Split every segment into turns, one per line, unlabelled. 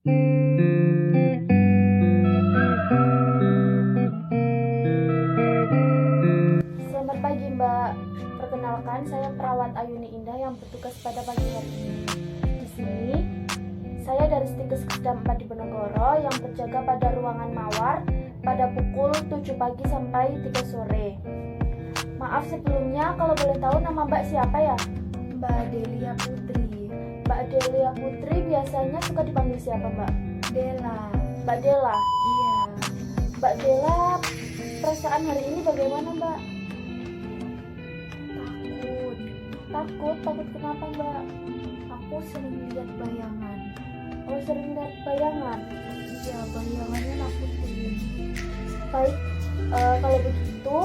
Selamat pagi Mbak, perkenalkan saya perawat Ayuni Indah yang bertugas pada pagi hari ini. Di sini, saya dari Stikes Kesdam 4 Diponegoro yang berjaga pada ruangan mawar pada pukul 7 pagi sampai 3 sore. Maaf sebelumnya, kalau boleh tahu nama Mbak siapa ya?
Mbak Delia Putri.
Mbak Delia Putri biasanya suka dipanggil siapa Mbak?
Dela.
Mbak Dela.
Iya.
Mbak Dela, perasaan hari ini bagaimana Mbak? Takut kenapa Mbak?
Aku sering lihat bayangan.
Oh, sering lihat bayangan.
Iya, bayangannya nakutin.
Baik, kalau begitu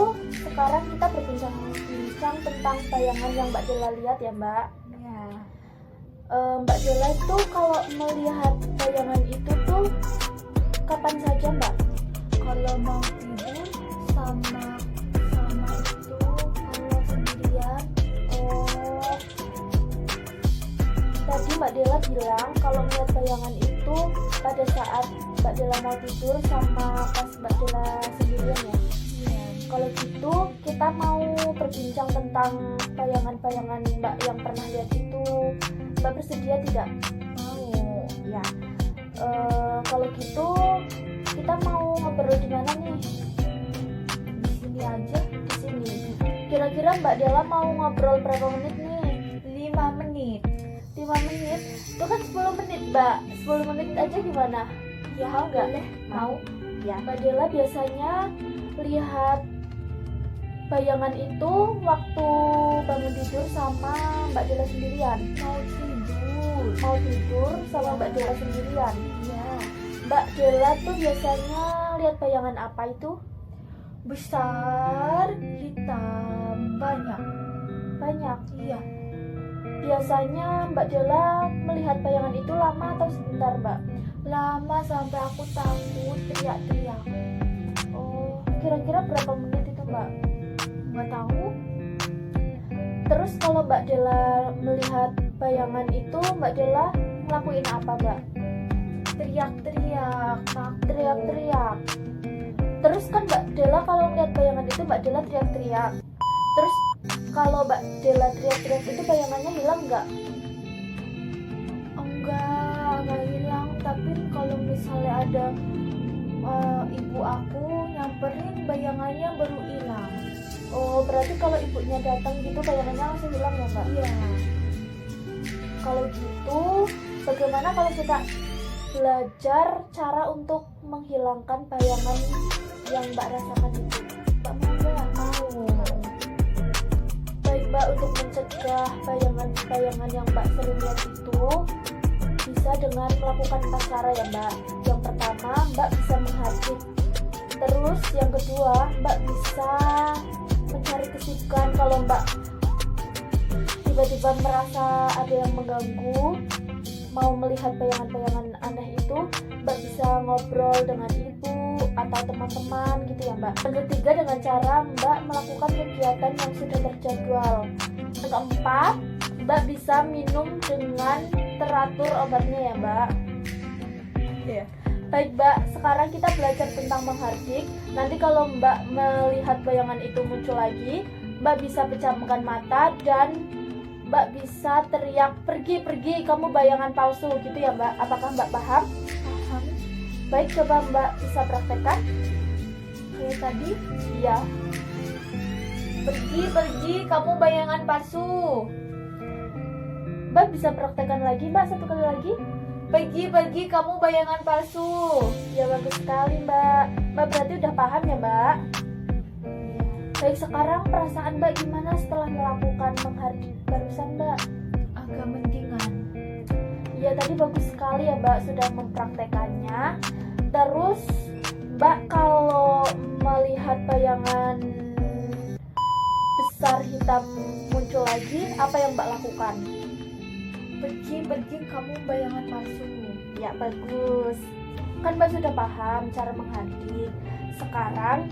sekarang kita berbincang tentang bayangan yang Mbak Dela lihat ya Mbak.
Iya.
Mbak Dela itu kalau melihat bayangan itu tuh kapan saja Mbak?
Kalau mau tidur sama itu kalau sendirian.
Oh, tadi Mbak Dela bilang kalau melihat bayangan itu pada saat Mbak Dela mau tidur sama pas Mbak Dela sendirian ya.
Iya.
Kalau gitu kita mau berbincang tentang bayangan-bayangan Mbak yang pernah lihat itu. Mbak bersedia tidak?
Mau.
Ya. Kalau gitu kita mau ngobrol di mana nih?
Di sini aja.
Di sini. Kira-kira Mbak Dela mau ngobrol berapa menit nih?
5 menit.
5 menit? Itu kan 10 menit Mbak. 10 menit aja gimana?
Ya,
Mau nggak?
boleh.
Mau? Ya. Mbak Dela biasanya lihat bayangan itu waktu bangun tidur sama Mbak Dela sendirian.
Mau tidur.
Mau tidur sama Mbak Dela sendirian.
Iya.
Mbak Dela tuh biasanya lihat bayangan apa itu?
Besar, hitam, banyak.
Banyak.
Iya.
Biasanya Mbak Dela melihat bayangan itu lama atau sebentar Mbak?
Lama sampai aku takut teriak-teriak.
Oh, kira-kira berapa menit itu Mbak?
Nggak tahu.
Terus kalau Mbak Dela melihat bayangan itu, Mbak Dela ngelakuin apa Mbak?
Teriak-teriak, takut.
Teriak-teriak. Terus kan Mbak Dela kalau melihat bayangan itu Mbak Dela teriak-teriak. Terus kalau Mbak Dela teriak-teriak itu bayangannya hilang nggak?
Enggak hilang. Tapi kalau misalnya ada ibu aku nyamperin, bayangannya baru hilang.
Oh, berarti kalau ibunya datang gitu bayangannya langsung hilang ya Mbak?
Iya.
Kalau gitu, bagaimana kalau kita belajar cara untuk menghilangkan bayangan yang Mbak rasakan itu? Mbak mau nggak?
Mau.
Baik Mbak, untuk mencegah bayangan-bayangan yang Mbak sering lihat itu bisa dengan melakukan 4 cara ya Mbak. Yang pertama, Mbak bisa menghadap. Terus yang kedua, Mbak bisa mencari kesibukan. Kalau Mbak tiba-tiba merasa ada yang mengganggu, mau melihat bayangan-bayangan aneh itu, Mbak bisa ngobrol dengan ibu atau teman-teman gitu ya Mbak. Yang ketiga, dengan cara Mbak melakukan kegiatan yang sudah terjadwal. Yang keempat, Mbak bisa minum dengan teratur obatnya ya Mbak.
Iya.
Baik Mbak, sekarang kita belajar tentang menghardik. Nanti kalau Mbak melihat bayangan itu muncul lagi, Mbak bisa pejamkan mata dan Mbak bisa teriak, pergi, kamu bayangan palsu gitu ya Mbak. Apakah Mbak paham?
Paham.
Baik, coba Mbak bisa praktekkan.
Kayak tadi.
Iya.
Pergi, kamu bayangan palsu.
Mbak bisa praktekkan lagi Mbak, satu kali lagi.
Pergi, kamu bayangan palsu.
Ya bagus sekali Mbak. Mbak berarti udah paham ya Mbak? Baik, sekarang perasaan Mbak gimana setelah melakukan menghardik barusan Mbak?
Agak mendingan.
Ya tadi bagus sekali ya Mbak sudah mempraktekannya. Terus Mbak kalau melihat bayangan besar hitam muncul lagi, apa yang Mbak lakukan?
Pergi, kamu bayangan palsu.
Ya bagus. Kan Mbak sudah paham cara menghardik. Sekarang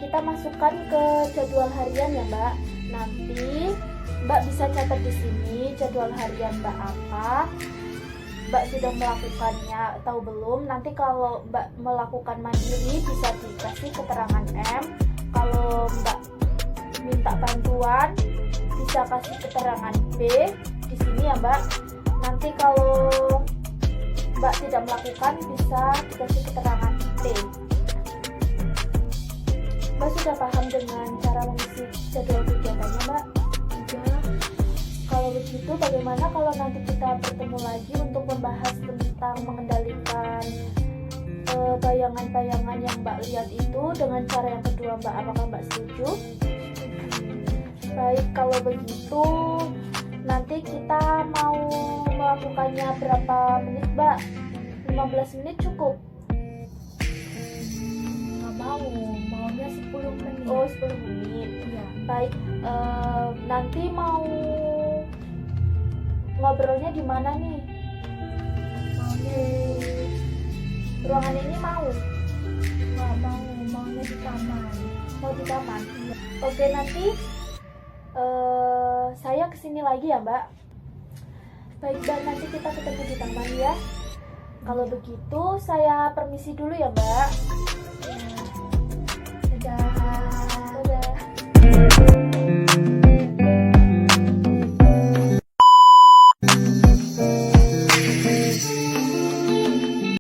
kita masukkan ke jadwal harian ya Mbak. Nanti Mbak bisa catat di sini jadwal harian Mbak apa. Mbak sudah melakukannya atau belum. Nanti kalau Mbak melakukan mandiri bisa dikasih keterangan M. Kalau Mbak minta bantuan bisa kasih keterangan B di sini ya Mbak. Nanti kalau Mbak tidak melakukan bisa dikasih keterangan T. Mbak sudah paham dengan cara mengisi jadwal kegiatannya Mbak?
Udah.
Kalau begitu bagaimana kalau nanti kita bertemu lagi untuk membahas tentang mengendalikan bayangan-bayangan yang Mbak lihat itu dengan cara yang kedua Mbak? Apakah Mbak setuju? Baik, kalau begitu nanti kita mau melakukannya berapa menit Mbak? 15 menit cukup?
Nggak mau, maunya 10 menit.
Oh, 10 menit.
Iya.
Baik, nanti mau ngobrolnya di mana nih?
Maunya
Ruangan ini mau?
nggak mau, maunya di taman.
Mau di taman? Oke, nanti saya kesini lagi ya Mbak. Baik Mbak, nanti kita ketemu di taman ya. Kalau begitu saya permisi dulu ya Mbak.
Ya.